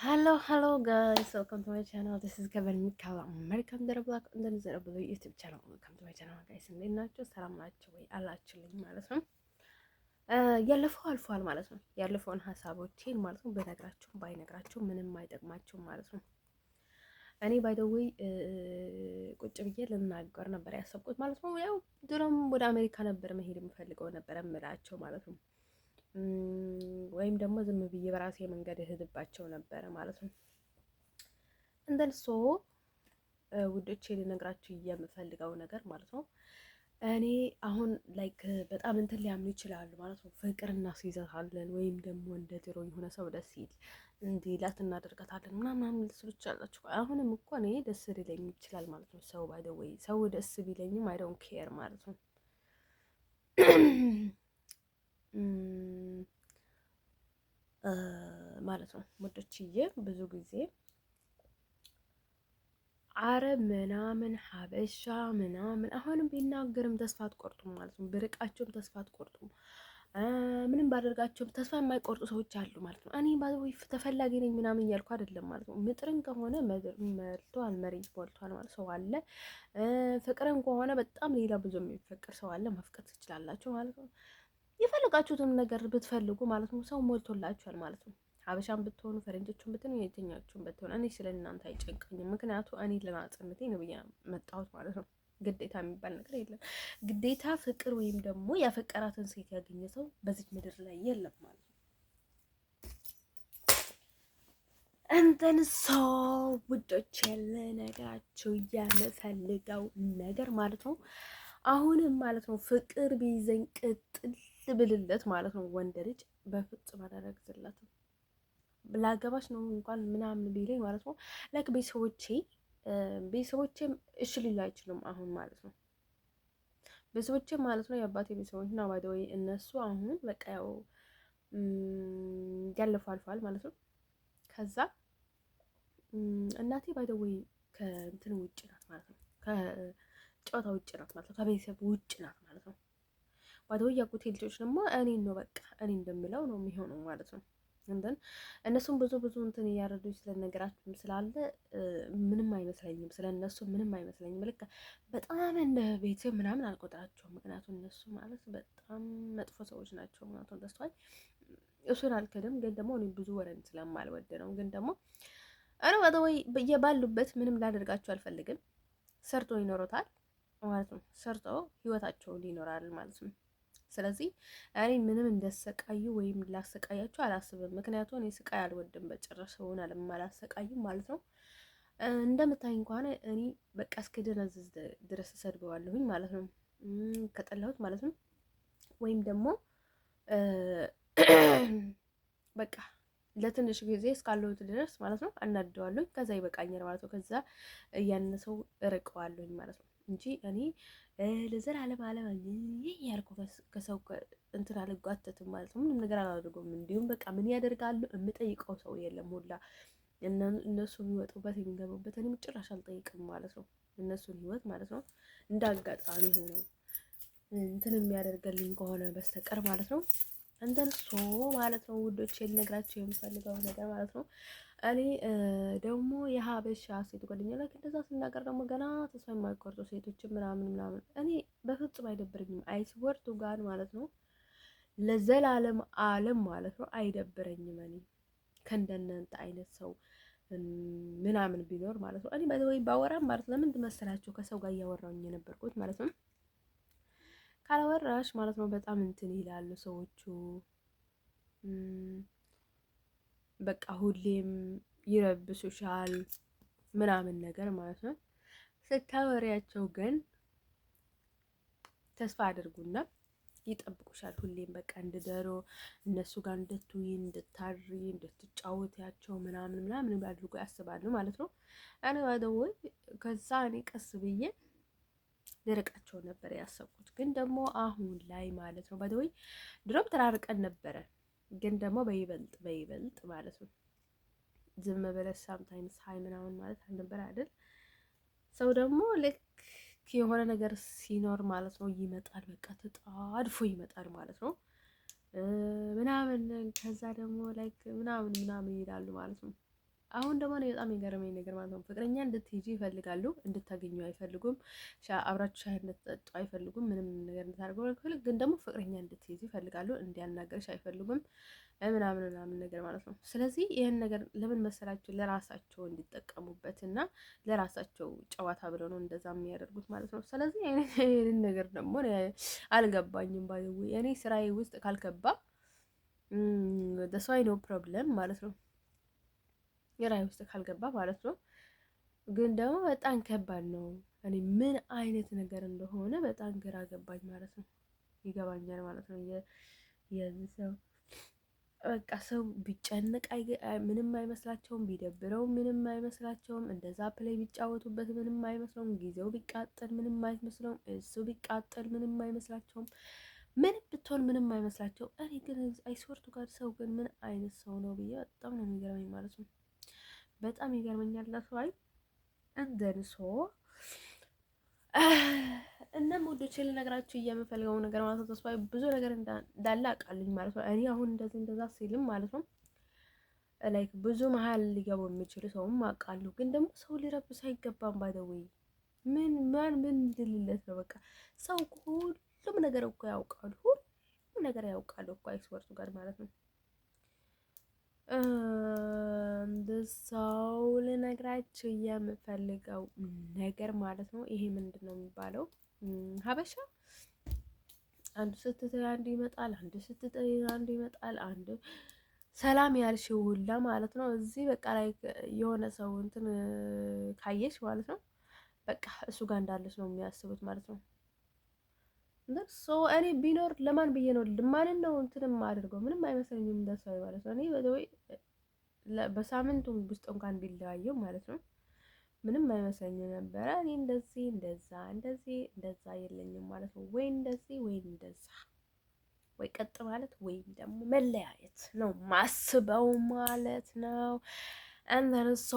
Hello guys, welcome to my channel. This is Kevin Mikala American Black and then there below YouTube channel. Welcome to my channel guys. እንዴት ናችሁ? ሰላም ናችሁ ወይ? አላችሁልኝ ማለት ነው። ያለፈው አልፏል ማለት ነው። ያለፈውን ሀሳቦቼን ማለት ነው በነግራችሁም ባይነግራችሁም ምንም አይጠቅማችሁም ማለት ነው። እኔ ባይ ዘ ዌይ ቁጭ ብዬ ልናገር ነበር ያሰብኩት ማለት ነው። ያው ድሮም ወደ አሜሪካ ነበር መሄድ የምፈልገው ነበር እምላቸው ማለት ነው። ወይም ደግሞ ዝም ብዬ በራሴ መንገድ እሄድባቸው ነበረ ማለት ነው። እንደልሶ ውዶቼ ልነግራችሁ የምፈልገው ነገር ማለት ነው እኔ አሁን ላይክ በጣም እንትን ሊያምኑ ይችላሉ ማለት ነው። ፍቅር እናስይዘታለን ወይም ደግሞ እንደ ድሮ የሆነ ሰው ደስ ይል እንዲላት እናደርጋታለን ምናምን ልትሉ ትችላላችሁ። አሁንም እኮ እኔ ደስ ሊለኝ ይችላል ማለት ነው። ሰው ባይ ዘ ዌይ ሰው ደስ ቢለኝም አይ ዶንት ኬር ማለት ነው። ማለት ነው ሙዶችዬ ብዙ ጊዜ አረብ ምናምን ሀበሻ ምናምን አሁንም ቢናገርም ተስፋ አትቆርጡም ማለት ነው። ብርቃቸውም ተስፋ አትቆርጡም። ምንም ባደርጋቸውም ተስፋ የማይቆርጡ ሰዎች አሉ ማለት ነው። እኔ ባይ ተፈላጊ ነኝ ምናምን እያልኩ አይደለም ማለት ነው። ምጥርን ከሆነ መርቷል መሬት ሞልቷል ማለት ሰው አለ። ፍቅርን ከሆነ በጣም ሌላ ብዙ የሚፈቅር ሰው አለ። ማፍቀር ትችላላችሁ ማለት ነው። የፈለጋችሁትን ነገር ብትፈልጉ ማለት ነው ሰው ሞልቶላችኋል ማለት ነው። ሀበሻን ብትሆኑ ፈረንጆቹን ብትሆኑ የትኛችሁን ብትሆኑ እኔ ስለ እናንተ አይጨንቀኝም። ምክንያቱ እኔ ለማጽነቴ ነው ብዬ መጣሁት ማለት ነው። ግዴታ የሚባል ነገር የለም። ግዴታ ፍቅር ወይም ደግሞ ያፈቀራትን ሴት ያገኘ ሰው በዚህ ምድር ላይ የለም ማለት ነው። እንትን ሰው ውዶች ያለ ነገራቸው የምፈልገው ነገር ማለት ነው አሁንም ማለት ነው ፍቅር ቢይዘኝ ቅጥል ብልለት ማለት ነው ወንድ ልጅ በፍጹም አላረግዝለትም። ላገባሽ ነው እንኳን ምናምን ቢለኝ ማለት ነው ላይክ ቤተሰቦቼም እሺ ሊሉ አይችሉም አሁን ማለት ነው። ቤተሰቦቼም ማለት ነው የአባቴ ቤተሰቦች እና ባይ ዘ ወይ እነሱ አሁን በቃ ያው ያለፈው አልፏል ማለት ነው። ከዛ እናቴ ባይ ዘ ወይ ከእንትን ውጭ ናት ማለት ነው። ከጨዋታ ውጭ ናት ማለት ነው። ከቤተሰብ ውጭ ናት ማለት ነው። ባይ ዘ ወይ ያጎቴ ልጆች ደግሞ እኔን ነው በቃ እኔ እንደምለው ነው የሚሆነው ማለት ነው። እንደን እነሱም ብዙ እንትን እያረዱኝ ስለነገራችሁ ስላለ ምንም አይመስለኝም፣ ስለነሱ ምንም አይመስለኝም። ልክ በጣም እንደ ቤተሰብ ምናምን አልቆጥራቸውም። ምክንያቱም እነሱ ማለት በጣም መጥፎ ሰዎች ናቸው። ምክንያቱም ደስቷል እሱን አልክድም፣ ግን ደግሞ እኔ ብዙ ወረን ስለማልወድ ነው። ግን ደግሞ አረ ወይ ባሉበት ምንም ላደርጋቸው አልፈልግም። ሰርቶ ይኖሩታል ማለት ነው። ሰርቶ ህይወታቸውን ይኖራል ማለት ነው። ስለዚህ እኔ ምንም እንደሰቃዩ ወይም ላሰቃያቸው አላስብም። ምክንያቱም እኔ ስቃይ አልወድም በጭራሽ ሰውን አላሰቃይም ማለት ነው። እንደምታይኝ ከሆነ እኔ በቃ እስክደነዝዝ ድረስ እሰድበዋለሁኝ ማለት ነው፣ ከጠላሁት ማለት ነው። ወይም ደግሞ በቃ ለትንሽ ጊዜ እስካለሁት ድረስ ማለት ነው አናደዋለሁኝ። ከዛ ይበቃኛል ማለት ነው። ከዛ እያነሰው እርቀዋለሁኝ ማለት ነው እንጂ እኔ ለዘላለም አለም ያልኩ ከሰው እንትን አልጓተትም ማለት ነው። ምንም ነገር አላደርገውም። እንዲሁም በቃ ምን ያደርጋሉ የምጠይቀው ሰው የለም ሁላ እነሱ የሚወጡበት የሚገቡበት እኔም ጭራሽ አልጠይቅም ማለት ነው። እነሱን ህይወት ማለት ነው እንደ አጋጣሚ ሆነው እንትን የሚያደርገልኝ ከሆነ በስተቀር ማለት ነው። እንደንሶ ማለት ነው ውዶች ልነግራቸው የምፈልገው ነገር ማለት ነው። እኔ ደግሞ የሀበሻ ሴት ጓደኛ ላይ እንደዛ ስናገር ደግሞ ገና ተስፋ የማይቆርጡ ሴቶችን ምናምን እኔ በፍጹም አይደብረኝም። አይስወርቱ ጋር ማለት ነው ለዘላለም ዓለም ማለት ነው አይደብረኝም። እኔ ከእንደናንተ አይነት ሰው ምናምን ቢኖር ማለት ነው እኔ ወይ ባወራም ማለት ለምን መሰላችሁ ከሰው ጋር እያወራሁኝ የነበርኩት ማለት ነው። ካላወራሽ ማለት ነው በጣም እንትን ይላሉ ሰዎቹ። በቃ ሁሌም ይረብሱሻል ምናምን ነገር ማለት ነው። ስታወሪያቸው ግን ተስፋ አድርጉና ይጠብቁሻል። ሁሌም በቃ እንድደሮ እነሱ ጋር እንድትውይ እንድታድሪ እንድትጫወቲያቸው ምናምን አድርጎ ያስባሉ ማለት ነው። እኔ ባደወይ ከዛ እኔ ቀስ ብዬ ልርቃቸው ነበር ያሰብኩት። ግን ደግሞ አሁን ላይ ማለት ነው ባደወይ ድሮም ተራርቀን ነበረ፣ ግን ደግሞ በይበልጥ ማለት ነው ዝም ብለሽ ሳምታይምስ ሀይ ምናምን ማለት አልነበረ አይደል? ሰው ደግሞ ልክ የሆነ ነገር ሲኖር ማለት ነው ይመጣል፣ በቃ ተጣድፎ ይመጣል ማለት ነው ምናምን። ከዛ ደግሞ ላይክ ምናምን ይላሉ ማለት ነው። አሁን ደግሞ እኔ በጣም የገረመኝ ነገር ማለት ነው ፍቅረኛ እንድትሄጂ ይፈልጋሉ፣ እንድታገኙ አይፈልጉም። አብራችሁ ሻይ እንድትጠጡ አይፈልጉም። ምንም ነገር እንድታደርገው አይፈልጉም። ግን ደግሞ ፍቅረኛ እንድትሄጂ ይፈልጋሉ፣ እንዲያናገርሽ አይፈልጉም ምናምን ምናምን ነገር ማለት ነው። ስለዚህ ይህን ነገር ለምን መሰላችሁ? ለራሳቸው እንዲጠቀሙበት እና ለራሳቸው ጨዋታ ብለው ነው እንደዛ የሚያደርጉት ማለት ነው። ስለዚህ ይህንን ነገር ደግሞ አልገባኝም። ባይ እኔ ስራዬ ውስጥ ካልገባ ደስዋይ ነው ፕሮብለም ማለት ነው። የራይ ውስጥ ካልገባ ማለት ነው። ግን ደግሞ በጣም ከባድ ነው። እኔ ምን አይነት ነገር እንደሆነ በጣም ግራ ገባኝ ማለት ነው። ይገባኛል ማለት ነው። የዚህ ሰው በቃ ሰው ቢጨንቅ ምንም አይመስላቸውም፣ ቢደብረው ምንም አይመስላቸውም፣ እንደዛ ፕሌይ ቢጫወቱበት ምንም አይመስለውም፣ ጊዜው ቢቃጠል ምንም አይመስለውም፣ እሱ ቢቃጠል ምንም አይመስላቸውም፣ ምንም ብትሆን ምንም አይመስላቸው። እኔ ግን አይስወርቱ ጋር ሰው ግን ምን አይነት ሰው ነው ብዬ በጣም ነው የሚገርመኝ ማለት ነው። በጣም ይገርመኛል። ለሰዋይ እንደንሶ እና ሙዶች ልነግራችሁ የምፈልገው ነገር ማለት ነው። ተስፋዬ ብዙ ነገር እንዳለ አውቃለኝ ማለት ነው። እኔ አሁን እንደዛ ሲልም ማለት ነው ላይክ ብዙ መሀል ሊገቡ የሚችሉ ሰውም አውቃለሁ። ግን ደግሞ ሰው ሊረብስ አይገባም። ባይደውይ ምን ድልለት ነው? በቃ ሰው ሁሉም ነገር እኮ ያውቃሉ። ሁሉም ነገር ያውቃሉ እኮ አይስወርቱ ጋር ማለት ነው። ሰው ልነግራችሁ የምፈልገው ነገር ማለት ነው ይሄ ምንድን ነው የሚባለው? ሀበሻ አንዱ ስትተይ አንዱ ይመጣል፣ አንዱ ስትተይ አንዱ ይመጣል፣ አንዱ ሰላም ያልሽው ሁላ ማለት ነው። እዚህ በቃ ላይ የሆነ ሰው እንትን ካየሽ ማለት ነው በቃ እሱ ጋር እንዳለች ነው የሚያስቡት ማለት ነው። እኔ ቢኖር ለማን ብዬ ነው ማንን ነው እንትንም አድርገው ምንም አይመስለኝም እንደሱ ማለት ነው። እኔ በሳምንቱ ውስጥ እንኳን ቢለያየው ማለት ነው ምንም አይመስለኝም ነበረ። እኔ እንደዚህ እንደዛ የለኝም ማለት ነው። ወይ እንደዚህ ወይ እንደዛ ወይ ቀጥ ማለት ወይም ደግሞ መለያየት ነው ማስበው ማለት ነው። እንደርሶ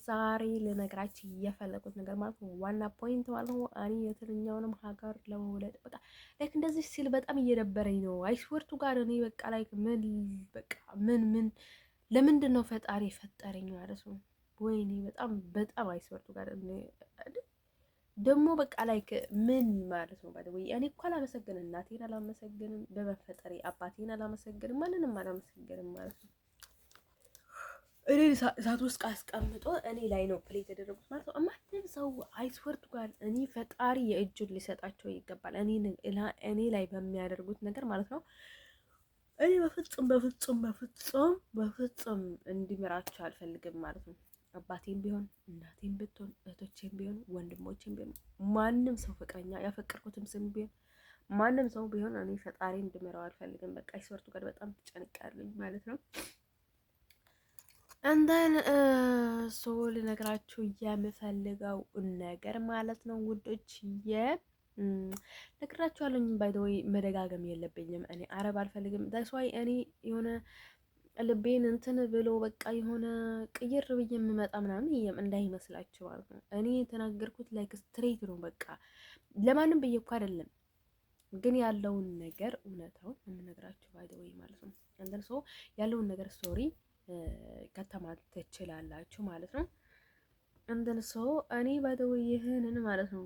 ዛሬ ልነግራችሁ የፈለጉት ነገር ማለት ነው ዋና ፖይንት ማለት ነው እኔ የትኛውንም ሀገር ለመውለድ በቃ ላይክ እንደዚህ ሲል በጣም እየደበረኝ ነው። አይስወርቱ ጋር እኔ በቃ ላይክ ምን ለምንድን ነው ፈጣሪ የፈጠረኝ ማለት ነው። ወይኔ በጣም አይስወርቱ ጋር ደግሞ በቃ ላይክ ምን ማለት ነው። ባይ እኔ እኮ አላመሰግንም፣ እናቴን አላመሰግንም፣ በመፈጠሬ አባቴን አላመሰግንም፣ ማንንም አላመሰግንም ማለት ነው። እኔ እሳት ውስጥ አስቀምጦ እኔ ላይ ነው ፕሌት የተደረጉት ማለት ነው። ማንም ሰው አይስወርቱ ጋር እኔ ፈጣሪ የእጁን ሊሰጣቸው ይገባል። እኔ ላይ በሚያደርጉት ነገር ማለት ነው። እኔ በፍጹም እንዲምራቸው አልፈልግም ማለት ነው። አባቴም ቢሆን እናቴም ብትሆን እህቶቼም ቢሆን ወንድሞቼም ቢሆን ማንም ሰው ፍቅረኛ ያፈቀርኩትም ስም ቢሆን ማንም ሰው ቢሆን እኔ ፈጣሪ እንድምራው አልፈልግም። በቃ አይስወርቱ ጋር በጣም ተጨንቄያለሁ ማለት ነው። እንደን ልነግራችሁ የምፈልገው ነገር ማለት ነው ውዶች ነግራችኋለሁ። ባይ ዘ ወይ መደጋገም የለብኝም። እኔ አረብ አልፈልግም። ዳስ ዋይ እኔ የሆነ ልቤን እንትን ብሎ በቃ የሆነ ቅይር ብዬ የምመጣ ምናምን እንዳይመስላችሁ ማለት ነው። እኔ የተናገርኩት ላይክ ስትሬት ነው። በቃ ለማንም ብዬ እኮ አይደለም፣ ግን ያለውን ነገር እውነታውን የምነግራችሁ ባይ ዘ ወይ ማለት ነው። እንደን ያለውን ነገር ስቶሪ ከተማት ትችላላችሁ ማለት ነው። እንደን እኔ ባይ ዘ ወይ ይህንን ማለት ነው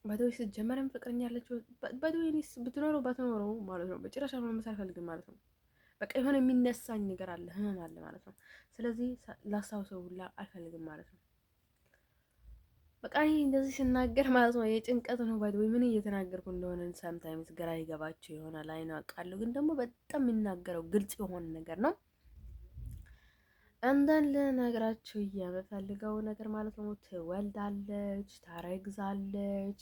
ባዶይ ስትጀመረም ፍቅረኛ ያለችው ባዶይ ብትኖረው ባትኖረው ማለት ነው በጭራሽ መመሳል አልፈልግም ማለት ነው። በቃ የሆነ የሚነሳኝ ነገር አለ፣ ህመም አለ ማለት ነው። ስለዚህ ላስታውሰው ሁላ አልፈልግም ማለት ነው። በቃ ይሄ እንደዚህ ስናገር ማለት ነው የጭንቀት ነው። ባዶይ ምን እየተናገርኩ እንደሆነ ሳምታይምስ ግራ ይገባቸው ይሆናል። አይና አውቃለሁ፣ ግን ደግሞ በጣም የሚናገረው ግልጽ የሆነ ነገር ነው። እንደን ልነግራችሁ የምፈልገው ነገር ማለት ነው ትወልዳለች፣ ታረግዛለች፣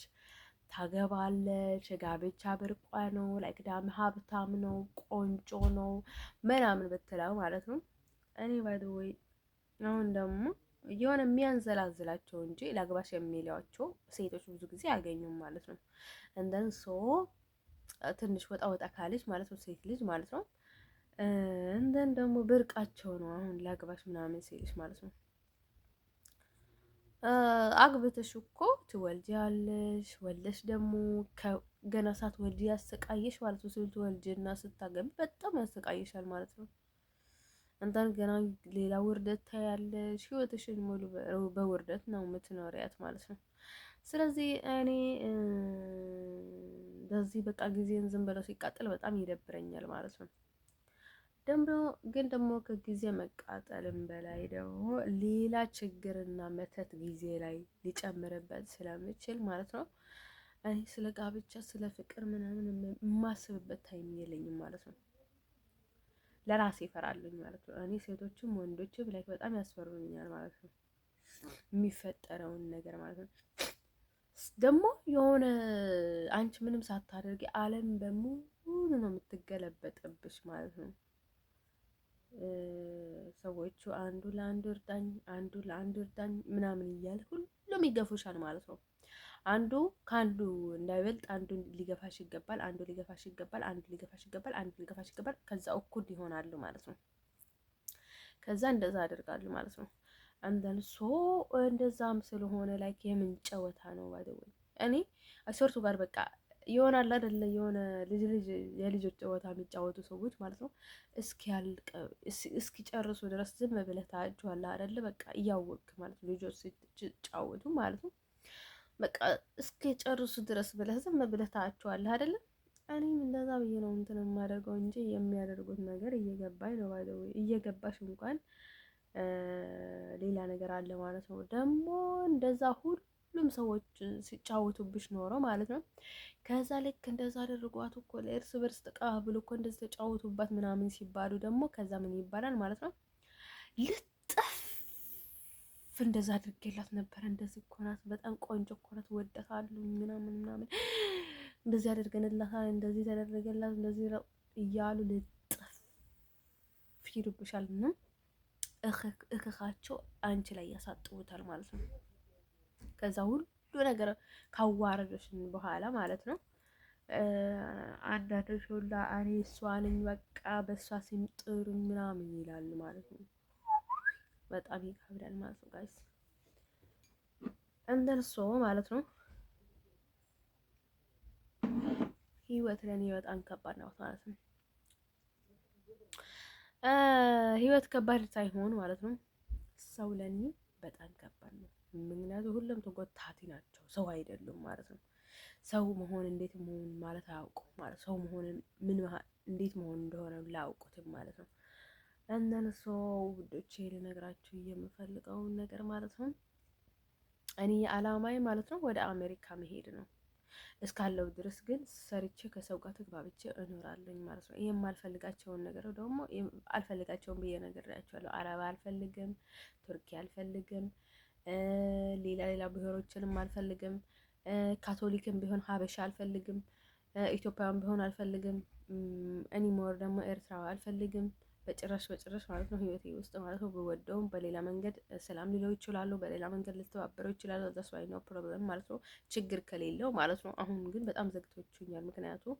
ታገባለች፣ ጋብቻ ብርቋ ነው፣ ላይክ ዳም ሀብታም ነው፣ ቆንጆ ነው ምናምን ብትለው ማለት ነው። እኔ ባይ ዘ ወይ አሁን ደግሞ የሆነ የሚያንዘላዝላቸው እንጂ ላግባሽ የሚሏቸው ሴቶች ብዙ ጊዜ አያገኙም ማለት ነው። እንደን ትንሽ ወጣ ካለች ማለት ነው ሴት ልጅ ማለት ነው እንደን ደግሞ ብርቃቸው ነው። አሁን ላግባሽ ምናምን ሲልሽ ማለት ነው አግብተሽ እኮ ትወልጃለሽ፣ ወልደሽ ደግሞ ገና ሳትወልጂ ያሰቃየሽ ማለት ነው። ስትወልጂና ስታገቢ በጣም ያሰቃየሻል ማለት ነው። አንተን ገና ሌላ ውርደት ታያለሽ። ህይወትሽን ሙሉ በውርደት ነው የምትኖሪያት ማለት ነው። ስለዚህ እኔ በዚህ በቃ ጊዜን ዝም ብለው ሲቃጠል በጣም ይደብረኛል ማለት ነው። ደግሞ ከጊዜ መቃጠልም በላይ ደግሞ ሌላ ችግርና መተት ጊዜ ላይ ሊጨምርበት ስለምችል ማለት ነው። እኔ ስለ ጋብቻ ስለ ፍቅር ምናምን የማስብበት ታይም የለኝም ማለት ነው። ለራሴ እፈራለሁኝ ማለት ነው። እኔ ሴቶችም ወንዶችም ላይ በጣም ያስፈሩኛል ማለት ነው። የሚፈጠረውን ነገር ማለት ነው። ደግሞ የሆነ አንቺ ምንም ሳታደርጊ ዓለም በሙሉ ነው የምትገለበጥብሽ ማለት ነው። ሰዎቹ አንዱ ለአንዱ እርዳኝ፣ አንዱ ለአንዱ እርዳኝ ምናምን እያለ ሁሉም ይገፉሻል ማለት ነው። አንዱ ከአንዱ እንዳይበልጥ አንዱ ሊገፋሽ ይገባል፣ አንዱ ሊገፋሽ ይገባል፣ አንዱ ሊገፋሽ ይገባል፣ አንዱ ሊገፋሽ ይገባል። ከዛ እኩል ይሆናሉ ማለት ነው። ከዛ እንደዛ አደርጋሉ ማለት ነው። አንደን ሶ እንደዛም ስለሆነ ላይክ የምን ጨዋታ ነው ባደው እኔ አሰርቱ ጋር በቃ ይሆናል አይደለ? የሆነ የልጆች ጨዋታ የሚጫወቱ ሰዎች ማለት ነው። እስኪጨርሱ ድረስ ዝም ብለህ ታያቸዋለህ አይደለ? በቃ እያወቅህ ማለት ነው። ልጆች ሲጫወቱ ማለት ነው። በቃ እስኪጨርሱ ድረስ ብለህ ዝም ብለህ ታያቸዋለህ አይደለ? እኔም እንደዛ ብዬ ነው እንትን የማደርገው እንጂ የሚያደርጉት ነገር እየገባኝ ነው። ባይዘው እየገባሽ እንኳን ሌላ ነገር አለ ማለት ነው። ደግሞ እንደዛ ሁሉም ሰዎች ሲጫወቱብሽ ኖረው ማለት ነው። ከዛ ልክ እንደዛ አደረጓት እኮ ለእርስ በርስ ተቀባብሎ እኮ እንደዚህ ተጫወቱባት ምናምን ሲባሉ ደግሞ ከዛ ምን ይባላል ማለት ነው። ልጥፍ እንደዛ አድርጌላት ነበረ። እንደዚህ እኮ ናት፣ በጣም ቆንጆ እኮ ናት፣ ወደታለሁ ምናምን ምናምን እንደዚህ አድርገንላታል፣ እንደዚህ ተደረገላት፣ እንደዚህ ነው እያሉ ልጥፍ ይሉብሻል እና እክካቸው አንቺ ላይ ያሳጥቡታል ማለት ነው። ከዛ ሁሉ ነገር ካዋረዶሽን በኋላ ማለት ነው አንዳንዶች ሁላ እኔ እሷ ነኝ በቃ በእሷ ስም ጥሩኝ ምናምን ይላሉ ማለት ነው። በጣም ይከብዳል ማለት ነው ጋይስ እንደርሶ ማለት ነው። ህይወት ለኔ በጣም ከባድ ነው ማለት ነው። ህይወት ከባድ ሳይሆን ማለት ነው ሰው ለኔ በጣም ከባድ ነው። ምክንያቱም ሁሉም ተጎታቲ ናቸው፣ ሰው አይደሉም ማለት ነው። ሰው መሆን እንዴት መሆን ማለት አያውቁም ማለት ሰው መሆን ምን እንዴት መሆን እንደሆነ ላያውቁትም ማለት ነው። እነሱ ውዶቼ ልነግራችሁ የምፈልገውን ነገር ማለት ነው እኔ አላማዬ ማለት ነው ወደ አሜሪካ መሄድ ነው። እስካለው ድረስ ግን ሰርቼ ከሰው ጋር ተግባብቼ እኖራለኝ ማለት ነው። ይሄ የማልፈልጋቸውን ነገር ደግሞ አልፈልጋቸውም ብዬ ነግሬያቸዋለሁ። አረብ አልፈልግም፣ ቱርኪ አልፈልግም፣ ሌላ ብሔሮችንም አልፈልግም። ካቶሊክም ቢሆን ሀበሻ አልፈልግም፣ ኢትዮጵያም ቢሆን አልፈልግም። እኔ ሞር ደግሞ ኤርትራዊ አልፈልግም። በጭራሽ ማለት ነው ህይወቴ ውስጥ ማለት ነው። ብወደውም በሌላ መንገድ ሰላም ሊለው ይችላሉ፣ በሌላ መንገድ ልተባበረው ይችላሉ። ዛስ ዋይ ነው ፕሮብለም ማለት ነው፣ ችግር ከሌለው ማለት ነው። አሁን ግን በጣም ዘግቶችኛል። ምክንያቱም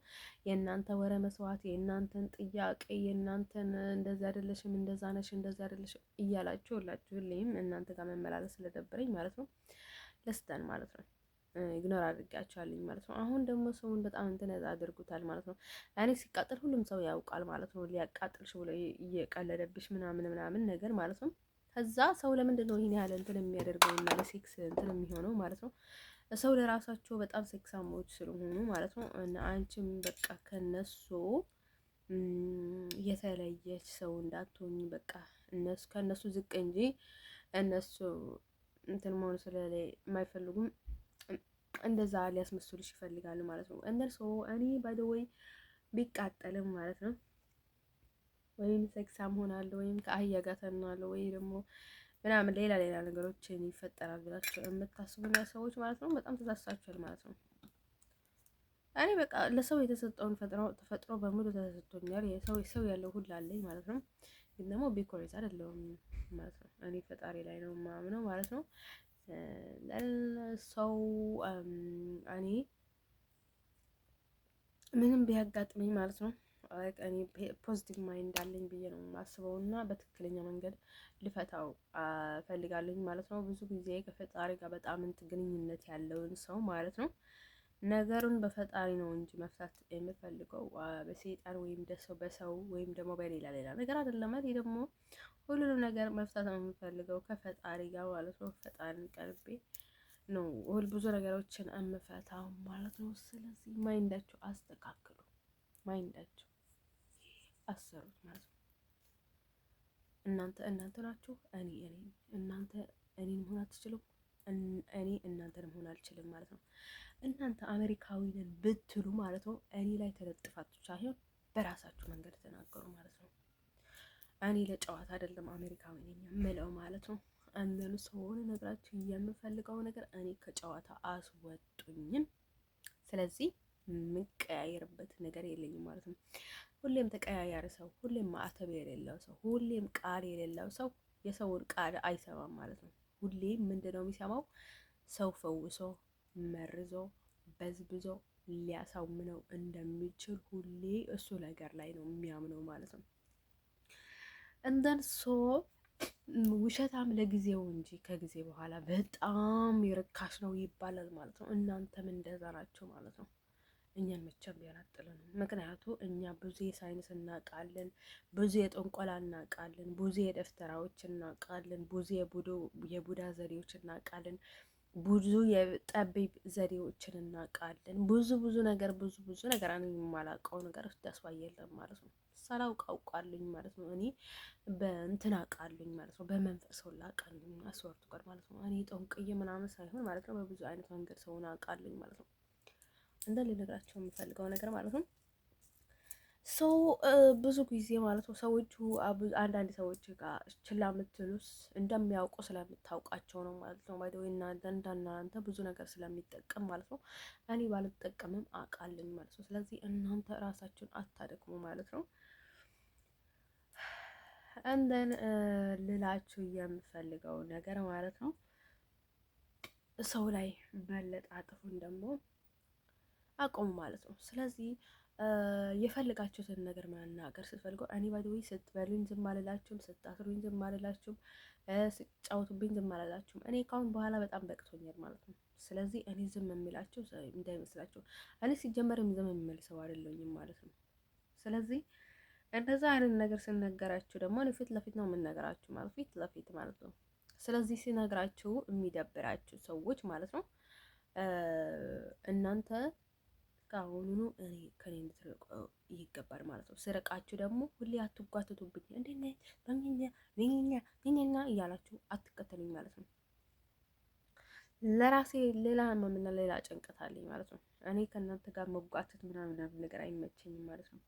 የእናንተ ወረ መስዋዕት፣ የእናንተን ጥያቄ፣ የእናንተን እንደዛ አይደለሽም፣ እንደዛ ነሽ፣ እንደዛ አይደለሽም እያላችሁ ሁላችሁልኝም እናንተ ጋር መመላለስ ስለደበረኝ ማለት ነው ለስተን ማለት ነው ኢግኖር አድርጋቸዋለኝ ማለት ነው። አሁን ደግሞ ሰውን በጣም እንትን አድርጉታል ማለት ነው። እኔ ሲቃጠል ሁሉም ሰው ያውቃል ማለት ነው። ሊያቃጥልሽ ብሎ እየቀለደብሽ ምናምን ነገር ማለት ነው። ከዛ ሰው ለምንድን ነው ይሄን ያህል እንትን የሚያደርገው እና ለሴክስ እንትን የሚሆነው ማለት ነው። ሰው ለራሳቸው በጣም ሴክሳሞች ስለሆኑ ማለት ነው። እና አንቺም በቃ ከነሱ የተለየች ሰው እንዳትሆኝ በቃ ከነሱ ዝቅ እንጂ እነሱ እንትን መሆኑ ስለላይ የማይፈልጉም እንደዛ ሊያስመስሉሽ ይፈልጋሉ ማለት ነው። እነሱ እኔ ባይ ዘ ወይ ቢቃጠልም ማለት ነው ወይም ሴክሳም ሆናለሁ ወይም ከአህያ ጋር ተናለሁ ወይ ደግሞ ምናምን ሌላ ነገሮችን ይፈጠራል ብላችሁ የምታስቡ ሰዎች ማለት ነው በጣም ተሳሳችኋል ማለት ነው። እኔ በቃ ለሰው የተሰጠውን ተፈጥሮ በሙሉ ተሰጥቶኛል። ሰው ያለው ሁሉ አለኝ ማለት ነው። ግን ደግሞ ቢኮሬዝ አይደለሁም ማለት ነው። እኔ ፈጣሪ ላይ ነው የማምነው ማለት ነው። ሰው እኔ ምንም ቢያጋጥመኝ ማለት ነው እኔ ፖዚቲቭ ማይንድ አለኝ ብዬ ነው የማስበው እና በትክክለኛ መንገድ ልፈታው ፈልጋለኝ ማለት ነው። ብዙ ጊዜ ከፈጣሪ ጋር በጣም ግንኙነት ያለውን ሰው ማለት ነው ነገሩን በፈጣሪ ነው እንጂ መፍታት የምፈልገው በሰይጣን ወይም በሰው ወይም ደግሞ በሌላ ሌላ ነገር አይደለም። እኔ ደግሞ ሁሉንም ነገር መፍታት ነው የምፈልገው ከፈጣሪ ጋር ማለት ነው። ፈጣሪን ቀርቤ ነው ብዙ ነገሮችን የምፈታው ማለት ነው። ስለዚህ ማይንዳችሁ አስተካክሉ፣ ማይንዳችሁ አሰሩት ማለት ነው። እናንተ ናችሁ፣ እኔ እናንተ እኔን መሆን አትችሉም፣ እኔ እናንተን መሆን አልችልም ማለት ነው። እናንተ አሜሪካዊ ነን ብትሉ ማለት ነው እኔ ላይ ተለጥፋችሁ ሳይሆን በራሳችሁ መንገድ ተናገሩ ማለት ነው። እኔ ለጨዋታ አይደለም አሜሪካዊ ነኝ የምለው ማለት ነው። አንደን ሰውን ነግራችሁ የምፈልገው ነገር እኔ ከጨዋታ አስወጡኝም። ስለዚህ የምቀያየርበት ነገር የለኝም ማለት ነው። ሁሌም ተቀያያሪ ሰው፣ ሁሌም ማዕተብ የሌለው ሰው፣ ሁሌም ቃል የሌለው ሰው የሰውን ቃል አይሰማም ማለት ነው። ሁሌም ምንድነው የሚሰማው? ሰው ፈውሶ መርዞ በዝብዞ ሊያሳምነው እንደሚችል ሁሌ እሱ ነገር ላይ ነው የሚያምነው ማለት ነው። እንደን ውሸታም ለጊዜው እንጂ ከጊዜ በኋላ በጣም ይርካሽ ነው ይባላል ማለት ነው። እናንተም እንደዛ ናቸው ማለት ነው። እኛን መቼም ቢሆን አጥሉንም። ምክንያቱ እኛ ብዙ የሳይንስ እናውቃለን፣ ብዙ የጥንቆላ እናውቃለን፣ ብዙ የደፍተራዎች እናውቃለን፣ ብዙ የቡዳ ዘዴዎች እናውቃለን፣ ብዙ የጠቢብ ዘዴዎችን እናውቃለን። ብዙ ነገር እኔ የማላውቀው ነገር ደስዋ የለም ማለት ነው። ሳላውቅ አውቃለኝ ማለት ነው። እኔ በእንትን አውቃለኝ ማለት ነው። በመንፈስ ሰው ላውቃለኝ አስወርቱ ጋር ማለት ነው። እኔ ጠንቅዬ ምናምን ሳይሆን ማለት ነው። በብዙ አይነት መንገድ ሰውን አውቃለኝ ማለት ነው። እንደ ልነግራቸው የምፈልገው ነገር ማለት ነው። ሰው ብዙ ጊዜ ማለት ነው ሰዎቹ አንዳንድ ሰዎች ጋር ችላ የምትሉስ እንደሚያውቁ ስለምታውቃቸው ነው ማለት ነው። ባይደው እናንተ ብዙ ነገር ስለሚጠቀም ማለት ነው። እኔ ባልጠቀምም አውቃለኝ ማለት ነው። ስለዚህ እናንተ ራሳችሁን አታደክሙ ማለት ነው። እንደን ልላችሁ የምፈልገው ነገር ማለት ነው ሰው ላይ መለጣጥፉን ደግሞ አቆሙ ማለት ነው። ስለዚህ የፈልጋችሁትን ነገር መናገር ስትፈልገው እኔ ባይደዊ ስትበሉኝ ዝም አልላችሁም፣ ስታስሩኝ ዝም አልላችሁም፣ ስጫወቱብኝ ዝም አልላችሁም። እኔ ካሁን በኋላ በጣም በቅቶኛል ማለት ነው። ስለዚህ እኔ ዝም የሚላችሁ እንዳይመስላችሁ። እኔ ሲጀመርም ዝም የሚል ሰው አይደለሁኝም ማለት ነው። ስለዚህ እንደዛ አይነት ነገር ስነገራችሁ ደግሞ እኔ ፊት ለፊት ነው የምነገራችሁ ማለት ፊት ለፊት ማለት ነው። ስለዚህ ሲነግራችሁ የሚደብራችሁ ሰዎች ማለት ነው እናንተ ከአሁኑኑ እኔ ከኔ እንድትርቁ ይገባል ማለት ነው። ስርቃችሁ ደግሞ ሁሌ አትጓትቱብኝ እንደኛ እያላችሁ አትከተሉኝ ማለት ነው። ለራሴ ሌላ ህመምና ሌላ ጭንቀት አለኝ ማለት ነው። እኔ ከእናንተ ጋር መጓተት ምናምን ነገር አይመቸኝም ማለት ነው።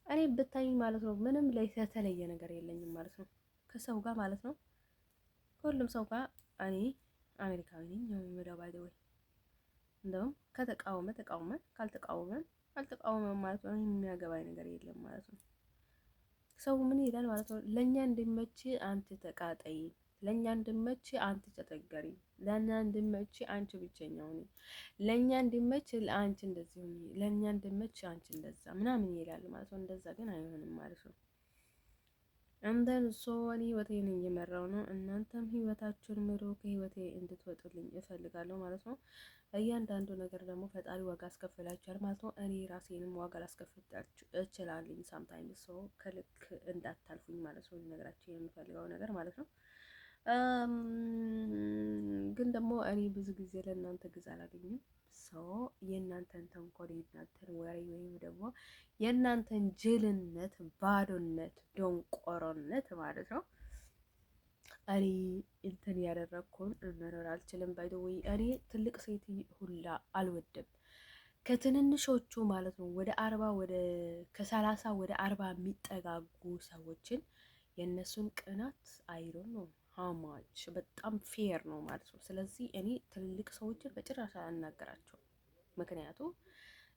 እኔ ብታይኝ ማለት ነው ምንም ላይ የተለየ ነገር የለኝም ማለት ነው። ከሰው ጋር ማለት ነው ከሁሉም ሰው ጋር እኔ አሜሪካዊ ነኝ የምለው ባይደወይ እንደውም ከተቃወመ ተቃወመ፣ ካልተቃወመ አልተቃወመም ማለት ነው። የሚያገባኝ ነገር የለም ማለት ነው። ሰው ምን ይላል ማለት ነው? ለኛ እንድመች አንተ ተቃጠይ፣ ለኛ እንድመች አንተ ተጠገሪ፣ ለኛ እንድመች አንቺ ብቸኛው ነኝ፣ ለኛ እንድመች አንቺ እንደዚህ ሁኚ፣ ለኛ እንድመች አንቺ እንደዛ ምናምን ይላል ማለት ነው። እንደዛ ግን አይሆንም ማለት ነው። እንደን እኔ ህይወቴን እየመራው ነው። እናንተም ህይወታችሁን ምሩ። ከህይወቴ እንድትወጡልኝ እፈልጋለሁ ማለት ነው። እያንዳንዱ ነገር ደግሞ ፈጣሪ ዋጋ አስከፍላችኋል ማለት ነው። እኔ ራሴንም ዋጋ ላስከፍላችሁ እችላለሁ። ሳምታይም ሰው ከልክ እንዳታልፉኝ ማለት ነው። ልነግራችሁ የምፈልገው ነገር ማለት ነው። ግን ደግሞ እኔ ብዙ ጊዜ ለእናንተ ግዝ አላገኝም። ሰው የእናንተን ተንኮል፣ የእናንተን ወሬ ወይም ደግሞ የእናንተን ጅልነት፣ ባዶነት፣ ደንቆሮነት ማለት ነው እኔ እንትን ያደረግኩን መኖር አልችልም። ባይደወይ እኔ ትልቅ ሴት ሁላ አልወድም። ከትንንሾቹ ማለት ነው ከ30 ወደ 40 የሚጠጋጉ ሰዎችን የእነሱን ቅናት አይሮን ነው ሀማች በጣም ፌር ነው ማለት ነው። ስለዚህ እኔ ትልልቅ ሰዎችን በጭራሽ አላናገራቸውም። ምክንያቱ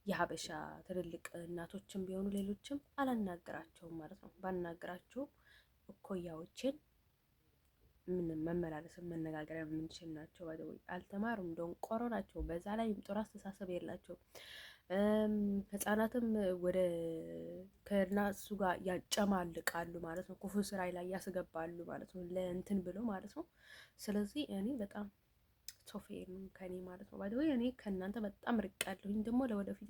የሀበሻ ትልልቅ እናቶችም ቢሆኑ ሌሎችም አላናገራቸውም ማለት ነው። ባናገራቸው እኮያዎችን ምን መመላለስን መነጋገሪያ የምንችል ናቸው። ወይ አልተማሩም፣ ደንቆሮ ናቸው። በዛ ላይ ጥሩ አስተሳሰብ የላቸው። ህጻናትም ወደ ከእነሱ ጋር ያጨማልቃሉ ማለት ነው። ክፉ ስራ ላይ ያስገባሉ ማለት ነው፣ ለእንትን ብሎ ማለት ነው። ስለዚህ እኔ በጣም ሶፊዬን ከኔ ማለት ነው። ባይዘው እኔ ከእናንተ በጣም ርቄያለሁኝ። ደግሞ ለወደፊት